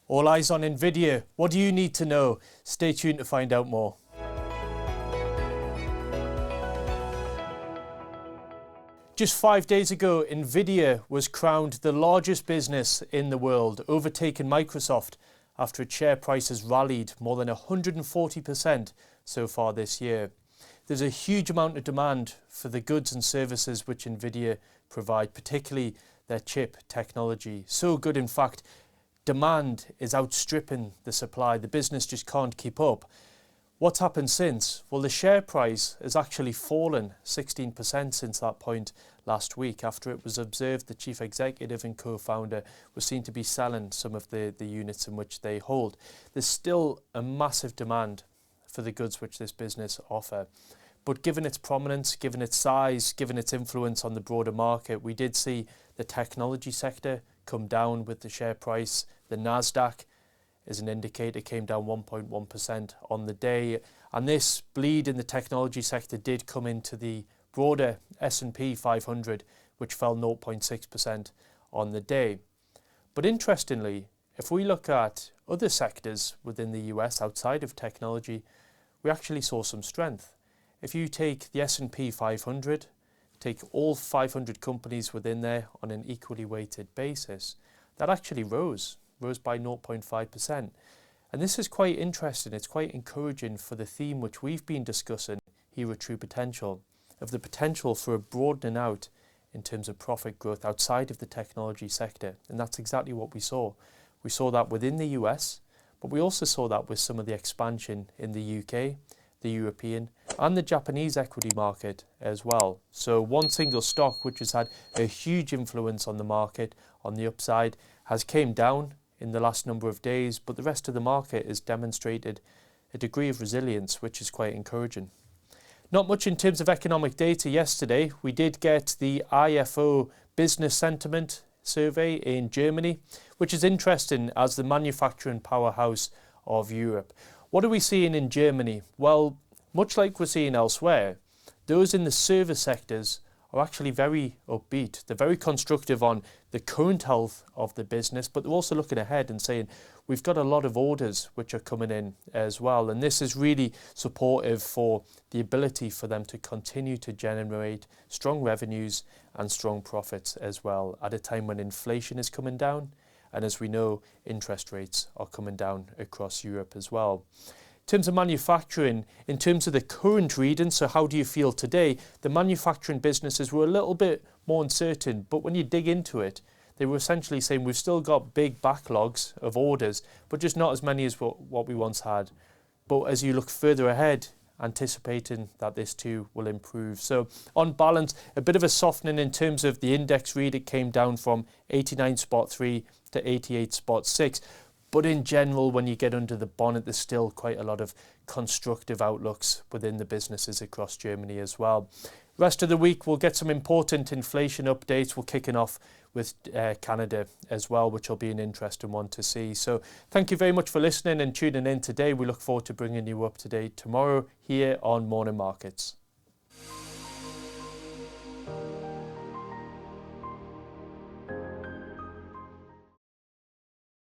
All eyes on Nvidia. What do you need to know? Stay tuned to find out more. Just 5 days ago, Nvidia was crowned the largest business in the world, overtaking Microsoft after its share price has rallied more than 140% so far this year. There's a huge amount of demand for the goods and services which Nvidia provide, particularly their chip technology. So good, in fact, demand is outstripping the supply. The business just can't keep up. What's happened since? Well, the share price has actually fallen 16% since that point last week, after it was observed the chief executive and co-founder was seen to be selling some of the units in which they hold. There's still a massive demand for the goods which this business offer. But given its prominence, given its size, given its influence on the broader market, we did see the technology sector come down with the share price. The Nasdaq, as an indicator, came down 1.1% on the day. And this bleed in the technology sector did come into the broader S&P 500, which fell 0.6% on the day. But interestingly, if we look at other sectors within the US outside of technology, we actually saw some strength. If you take the S&P 500, take all 500 companies within there on an equally weighted basis, that actually rose by 0.5%. And this is quite interesting. It's quite encouraging for the theme which we've been discussing here at True Potential, of the potential for a broadening out in terms of profit growth outside of the technology sector. And that's exactly what we saw. We saw that within the US, but we also saw that with some of the expansion in the UK, the European and the Japanese equity market as well. So one single stock which has had a huge influence on the market on the upside has came down in the last number of days, but the rest of the market has demonstrated a degree of resilience which is quite encouraging. Not much in terms of economic data yesterday. We did get the IFO business sentiment survey in Germany, which is interesting as the manufacturing powerhouse of Europe. What are we seeing in Germany? Well, much like we're seeing elsewhere, those in the service sectors are actually very upbeat. They're very constructive on the current health of the business, but they're also looking ahead and saying, we've got a lot of orders which are coming in as well. And this is really supportive for the ability for them to continue to generate strong revenues and strong profits as well at a time when inflation is coming down. And as we know, interest rates are coming down across Europe as well. In terms of manufacturing, in terms of the current reading, so how do you feel today? The manufacturing businesses were a little bit more uncertain, but when you dig into it, they were essentially saying we've still got big backlogs of orders, but just not as many as what we once had. But as you look further ahead, anticipating that this too will improve. So on balance, a bit of a softening in terms of the index read. It came down from 89.3 to 88.6. But in general, when you get under the bonnet, there's still quite a lot of constructive outlooks within the businesses across Germany as well. Rest of the week, we'll get some important inflation updates. We're kicking off with Canada as well, which will be an interesting one to see. So thank you very much for listening and tuning in today. We look forward to bringing you up to date tomorrow here on Morning Markets.